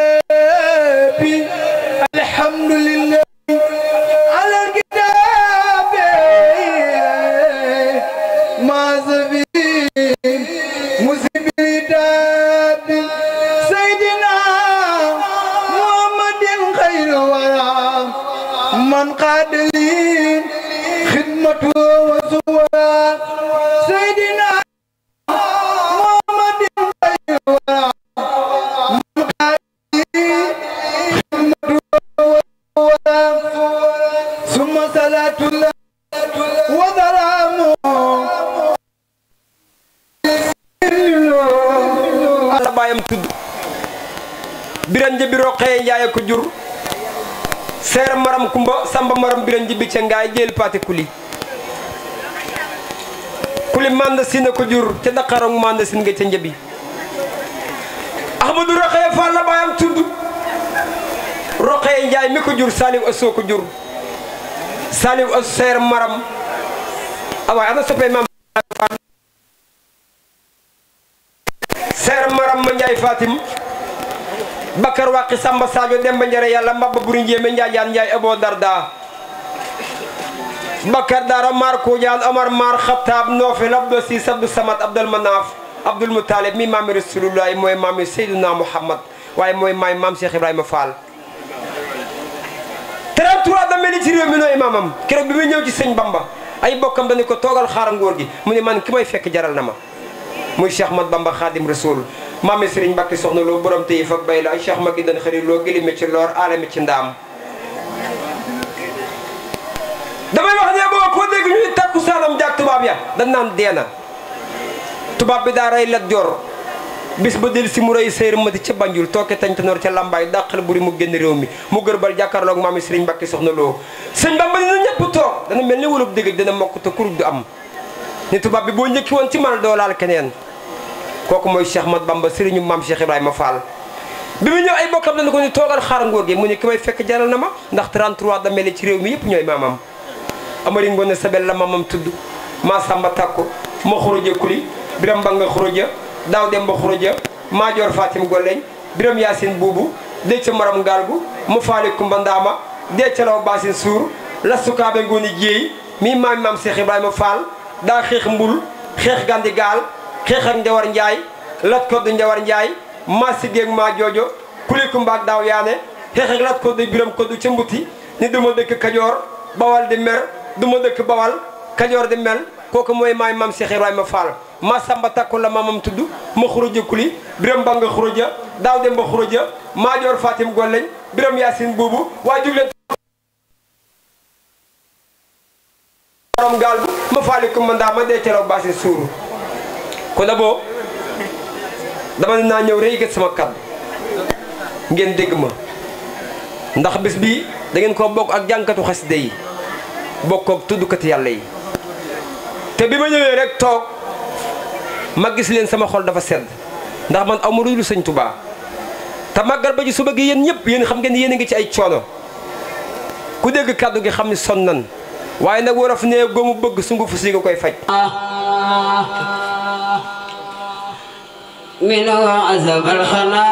كتابي الحمد لله على الكتاب ما زبي مسبيدات سيدنا محمد خير الورى من قاد لي خدمته وزورا سيدنا محمد خير الورى من قاد لي خدمته وزورا ثم صلاة الله وسلامه ala baayam tudd biran njëbi roqee njaay ko jur seer maram kumba samba maram biran njëbi ca ngaay jël paate kuli manda sina ko jur ca daqarong manda sin nga ca njëbi ahmadou roqee fall la baayam tudd roqee njaay mi ko jur saliw asoo ko jur saliw as seer maram awaay ana soppee maam seer maram ma njaay fatim bakar waqi samba sadio demba njare yàlla mbabba buri njéeme njaajaan njaay abo darda bakar dara mar kujaan omar mar xataab noofe labdo si sabdu samad abdul manaaf abdul mutalib mi maami rasulullahi mooy maami seyduna muhammad waaye mooy maay maam Cheikh Ibrahima Fall 33 da mel ni ci réew mi nooy maamam keroog bi muy ñëw ci sëñ Bamba ay bokkam dañu ko toogal xaar ngóor gi mu ne man ki may fekk jaral na ma muy Cheikh Mat Bamba Khadim Rasoul maami Serigne Mbacke soxna loo borom tey fak bay la ay Cheikh ma gi dan xëri loo gëlime ci loor alami ci ndaam damay wax ne boo ko dégg ñuy takku saanam jaag tubaab ya dañ naan deena tubaab bi daa rey Lat Joor bis ba del si mu rey séer mati ca Banjul tooke tañ tanoor ca Lambaay dàqal buri mu génn réew mi mu gërbal jàkkaarloog maami Serigne Mbacke soxna loo sëñ Bamba ni na ñëpp toog dana mel ni wulub dégg dina mokk te kurub du am ni tubaab bi boo njëkki woon ci man doo laal keneen kooku mooy Cheikh Mat Bamba sëriñu maam Cheikh Ibrahima Fall bi mu ñëw ay bokkam dañu ko ni toogal xaar ngóor gi mu ne ki may fekk jaral na ma ndax 33 da mel ci réew mi yëpp ñooy maamam amari ngoone sabel la maamam tudd maa samba takko ma xuruja kuli biram ba nga xuruja daaw dem ba xuruja maajoor fatim golleñ biram yaasin buubu dee ca maram ngaalgu mu faali kumba ndaama dee ca law baasin suur la sukaabe ngooni jéey mii maam Cheikh Ibrahima Fall daa xeex mbul xeex gandi gaal xeex ak njawar njaay lat koddu njawar njaay maa siggeeg maa joojo kuliku mbaag daaw yaane xeex ak lat koddu biram koddu ca mbuti ni duma dëkk kajoor bawal di mer duma dëkk bawal kajoor di mel kooku mooy maam Cheikh Ibrahima Fall maa samba takku la maamam tudd ma xuruja kuli biram ba nga xuruja daaw dem ba xuruja maa joor fatim golleñ biram yaasin buubu waa jugleen maram gaal bu ma faalikum ma ndaa ma dee celaw baasi suuru kon boo dama ne naa ñëw rek sama kàddu ngeen dégg ma ndax bis bi da ngeen ko bokk ak jànkatu xasida yi bokk ak tuddkati yàlla yi te bi ma ñëwee rek toog ma gis leen sama xol dafa sedd ndax man aw ma lu sëñ Touba te màggal ba ji suba gi yéen ñëpp yéen xam ngeen ni yéen a ngi ci ay coono ku dégg kàddu gi xam ni son nan waaye nag wolof ne góomu bëgg sungufu si nga koy faj من وعزب الخنا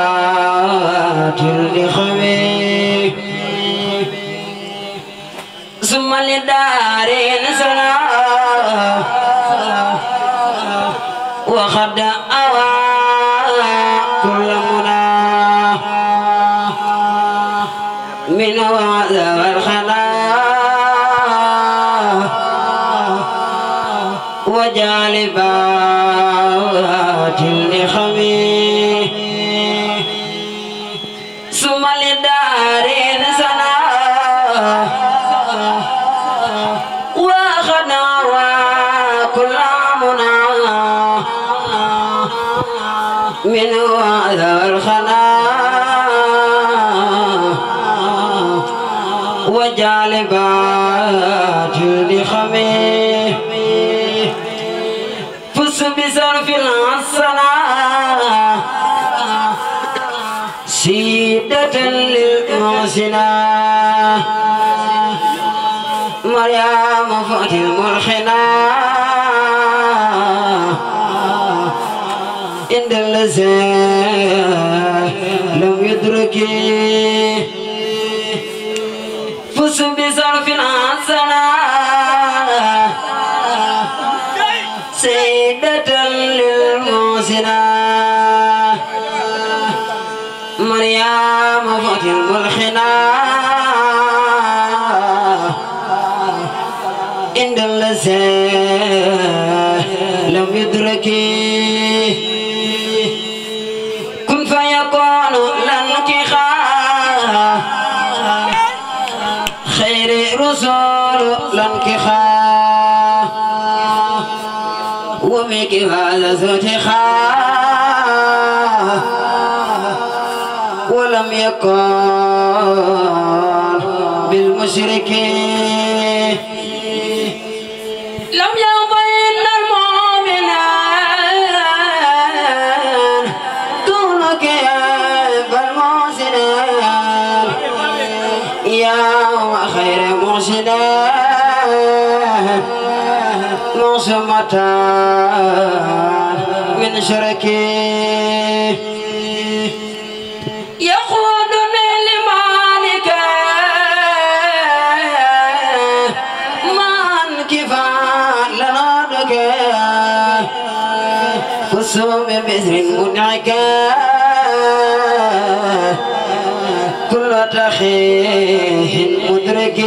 وجالبات لخوي ثم لدار سنا وخد أوى كل منا من وعزب الخنا وجالبات لخوي ثم لدار سنا وخنا وكل منا من هذا الخنا وجالبات لخوي بصرف الحسنة سيدة للمحسنة مريم فاتي الملحنة الذي لم يدرك فز بصرف حسنة سيدة للمحسنة مريم فتى الملحنة عند الذي لم يدرك كن فيكون لانكخاء خير رسول لانكخاء وبك هذا زوجخاء ولم يكن بالمشركين لم يبين المؤمنين دونك بالمحسنين يا خير محسنين معصمة من شركي يقودني لمالك من كفى لنادك فصوم بزر منعك كل تخيه مدرك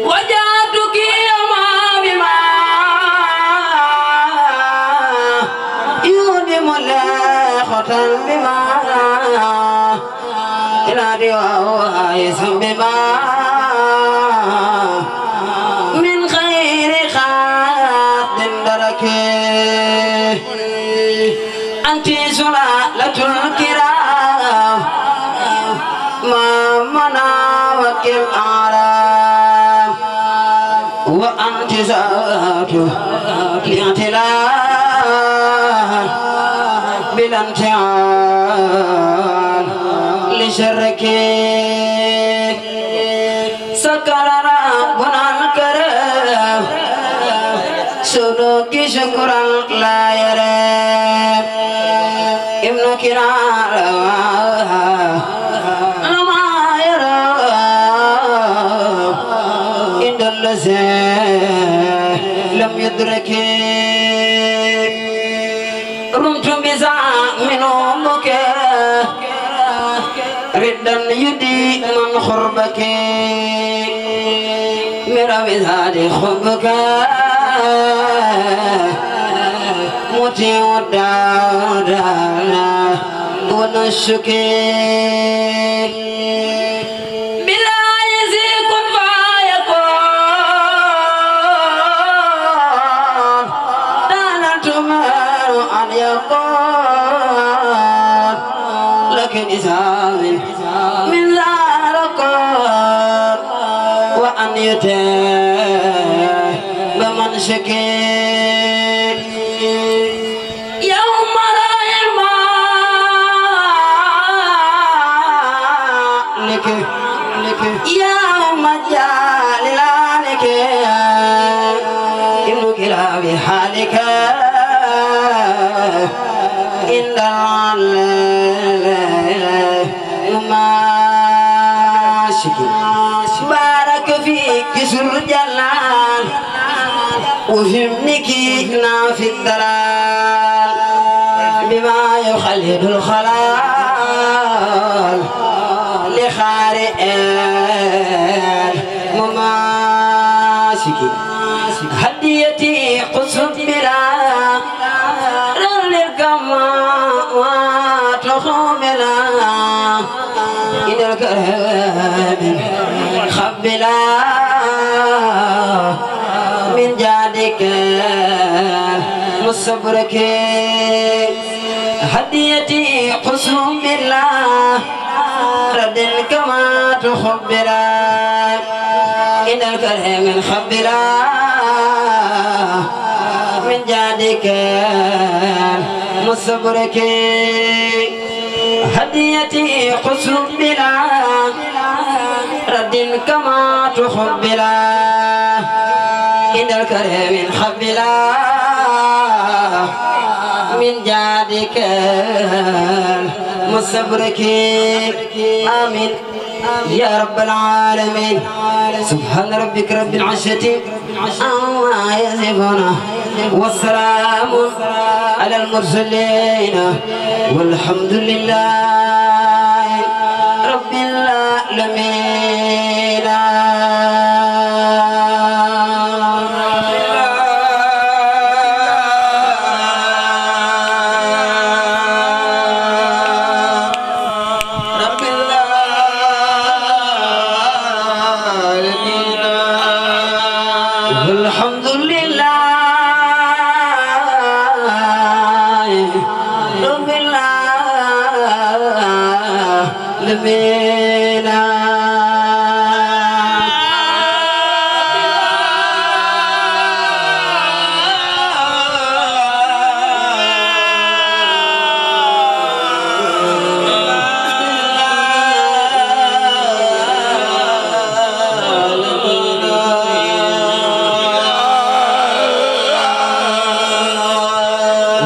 وجعتك يوما بما يودم لخطا بما إلى رواية بما من خير خاط درك أنت سلالة الكرام ما منا وكل أعرام وأنت ذات الاعتلال بلا امتحان لشرك سكر ربنا الكريم سلوك شكرا لا يرى ابن كرام ما يرى عند الذي لم يدرك رمت بزعم من أمك ردا يدي من خربك من بذات خبك موتي ودانا ونشكي بلا يزيك فيكون دانا تمر أن يقول لكن إسام من ذلك وأن يتاب بمن شكي يوم لا الماء لك يوم جال لك ابن كلاب حالك إن الماشكي بارك فيك سر جلال وفهمنك نافي الدلال بما يخلد الخلال لخارئ مماسكي هديتي قصد بلا للكما وتخملا إلى الكرام خبلا من جادك مصبرك هديتي قسم بالله رد كما تخبلا إن الكرم خبلا من جادك مصبرك هديتي قسم بالله رد كما تخبلا إن الكريم خبلا من جادك المستبرك آمين يا رب العالمين سبحان ربك رب العزة عما يصفون والسلام على المرسلين والحمد لله رب العالمين الحمد لله رب العالمين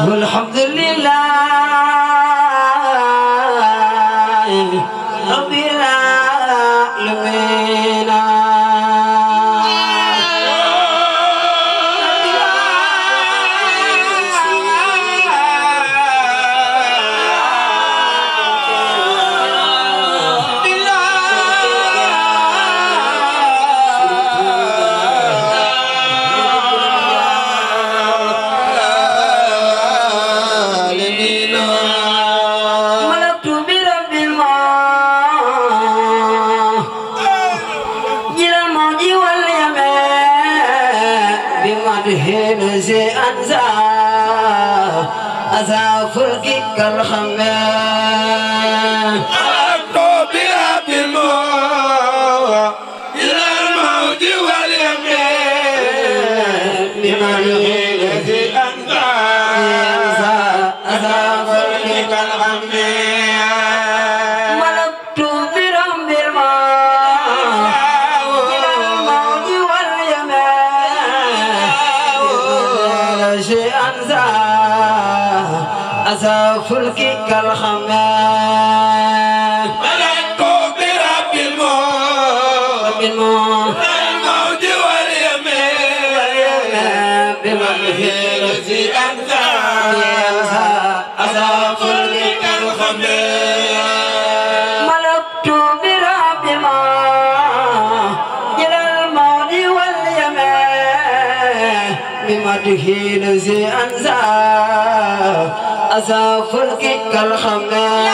والحمد لله رب العالمين ملكت برب الماء إلى الموج واليمين بمدح نزي أنزا أزا فلكي كالخمام ملكت برب الماء إلى الموج واليمين بمدح نزي أنزا أزا فلكي كالغمام ملكت برب الماء إلى الموج واليمين شيئا أزا فلكي كالخمام ملكت برب الماء الموج واليمين بمدح نزي أنزا أزا فلكي كالغمام ملكت برب الماء إلى الموج واليمين بمدح نزي أنزا أزا فلكي كالخمام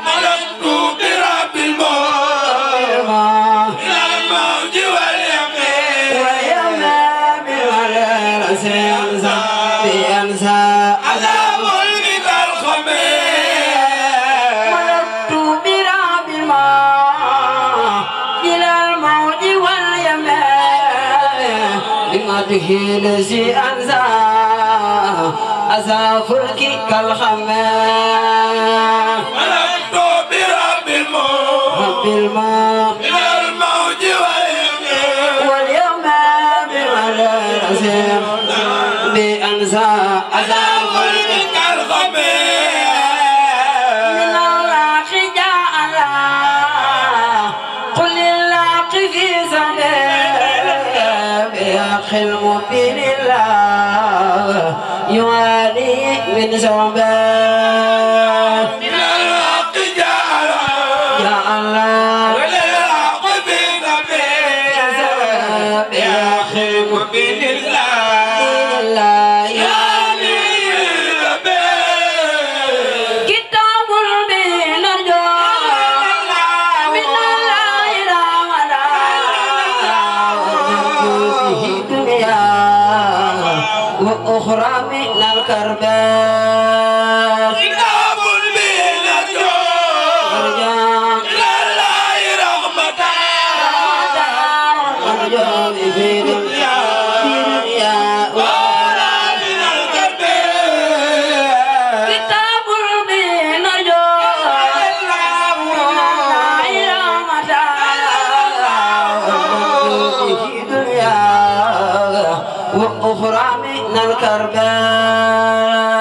ملكت برب الماء إلى الموج واليمين بأنزا على ملك الخميس ملكت برب الماء إلى الموج واليمين بمدح نزي أنزا أزا فلكي كالخمام ملكت برب رب الماء الماء إلى الموج واليمين واليوم بمدرسة بأنزا أزا ملك الخميس من الله جاء الله قل الله في سبيل بأخ المبين الله يوالي من زوبان من الحق جعل يا الله وللحق في سبيل بأخي مبين الله يا لي سبيل كتاب بين من الله رمضان به دنيا وأخرى من الكربات كتاب من الجود إلى الله رحمة في دنيا وأخرى من الكربات كتاب بين وأخرى من الكربات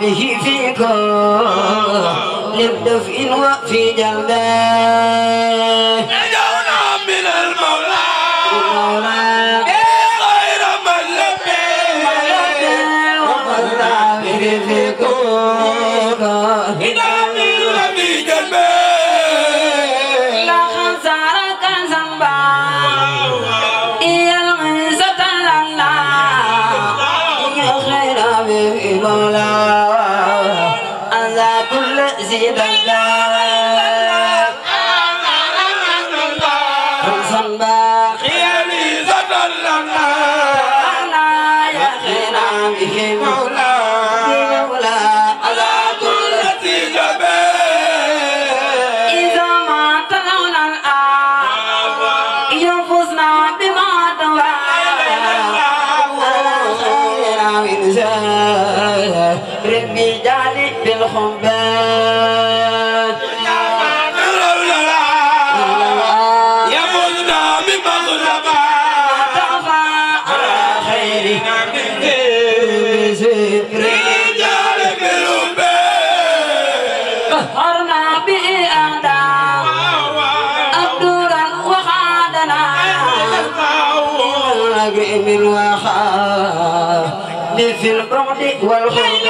به فيكم للدفء وفي جلده نجونا من المولى غير من لبي وقضى به فيكم إذا من ربي جنبي لا خسارة كنزنبا إيا الغيزة لنا إيا خير به مولا زيد الله صنبا خيالي زد لنا أنا يا خينا به مولا مولا على كل نتيجة إذا ما تلونا الآن ينفسنا بما توا على خير من زاد ربي جالي بالخبان في البعد والخلق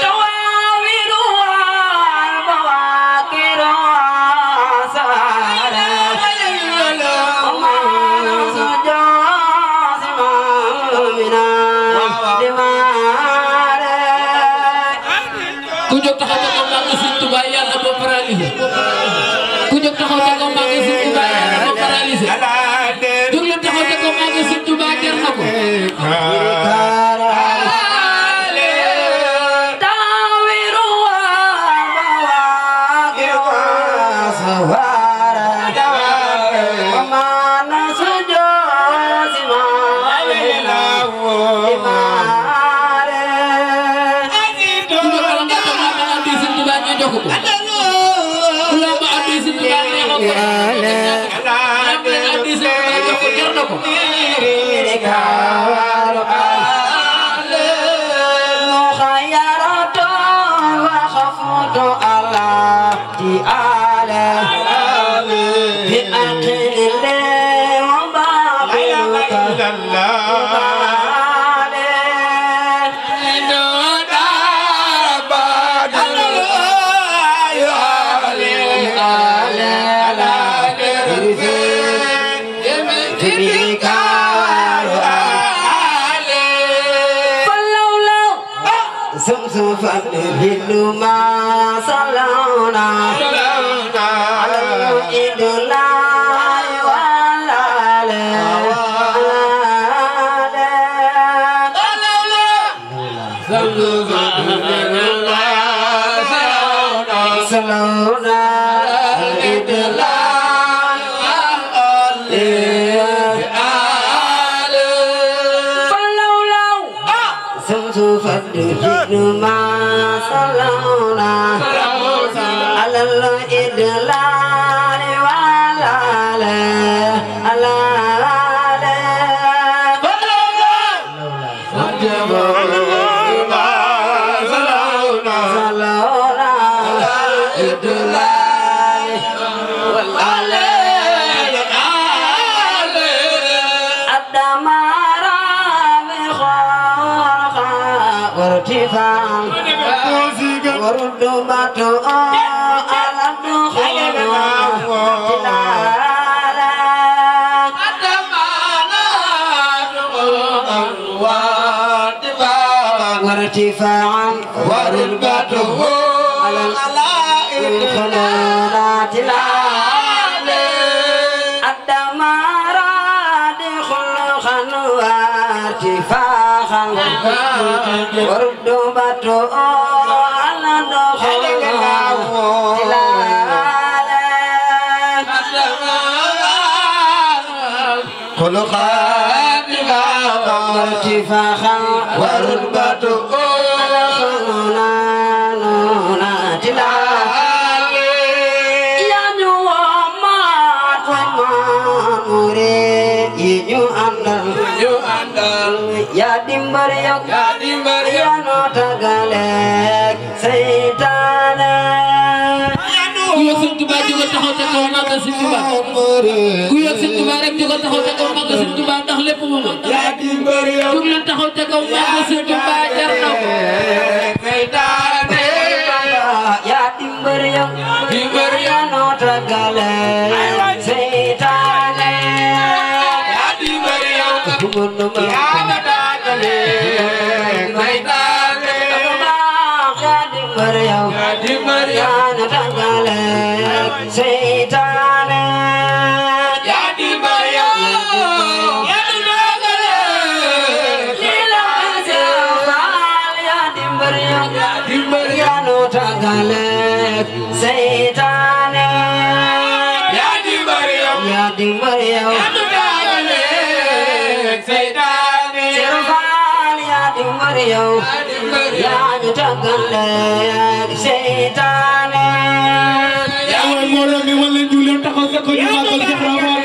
Tawawirul bawakiro màggal Sëñ Tuubaa yàlla ba paralysé ku jóg taxaw ca kaw màggal Sëñ Tuubaa yàlla ba paralysé jóg leen taxaw ca kaw màggal Sëñ Tuubaa jar na ko Hiduma salona ala idula walale salona idula hiduma salona ala idlal walale alale salona idlal walale adamara mi khaqa wartifan ورد باتو على الدخول تلالا وارتفاعا ورد باتو على الدخول تلالا الدمار دخل وارتفاعا ورد باتو ارتفاعا ورتبته على خلونا نونا تلاقي يا نوامات وماموري يو أندل يا دمبر يا نوتاغالك سيطانا ku yëg Sëñ Tuubaa jóg taxaw ca kaw màggal Sëñ Tuubaa ku yëg Sëñ Tuubaa rek jóg taxaw ca kaw màggal Sëñ Tuubaa ndax lépp moom jóg leen taxaw ca kaw màggal Sëñ Tuubaa jar na ko yaa dimbali yow yaa noo tagale seytaane yaa dimbali yow yaa noo tagale seytaane yaa dimbali yow yaa noo tagale seytaane yaa dimbali yow yaa noo tagale lila seefal yaa dimbali yow yaa noo tagale seytaane yaa dimbali yow yaa dimbali yow yaa noo tagale seytaane seefal yaa dimbali yow yaa noo tagale seytaane mi wala julen taxaw sa ko ñu magal Cheikh Rafal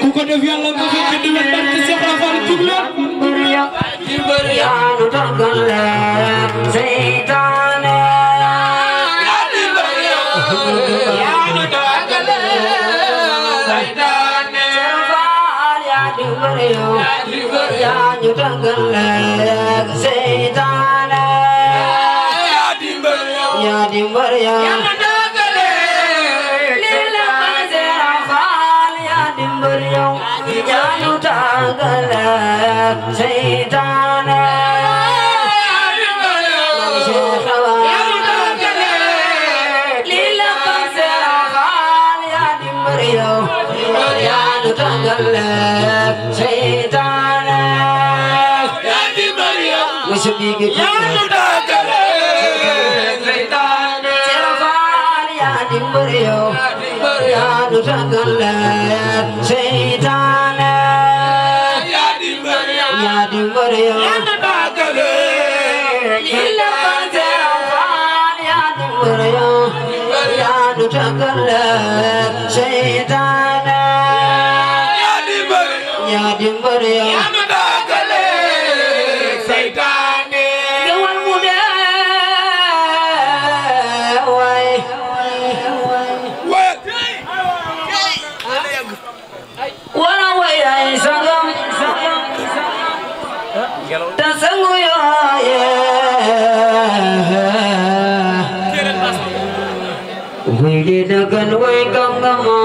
ku ko def yàlla ko fekk di wen barke Cheikh Rafal jugleen yaa nu tagale seytaane yaa dimbali yow yaa nu tagale seytaane Rafal yaa dimbali yow yaa nu tagale seytaane yaa dimbali yow yaa dimbali yow Yanu tagale seytaane Yanu tagale tagalek seytaane yaa di Mariam musu bigi yaa nu tagalek seytaane Serafal yaa di Mariam yaa nu tagalek seytaane yaa di Mariam yaa di Mariam yaa nu tagalek illa Serafal yaa di Mariam yaa nu tagalek seytaane yaa di Mariam yaa di Mariam yaa nu tagalek seytaane gewal mu dee waay wala way ay sangam ta sangu yooye way de dagan way gangama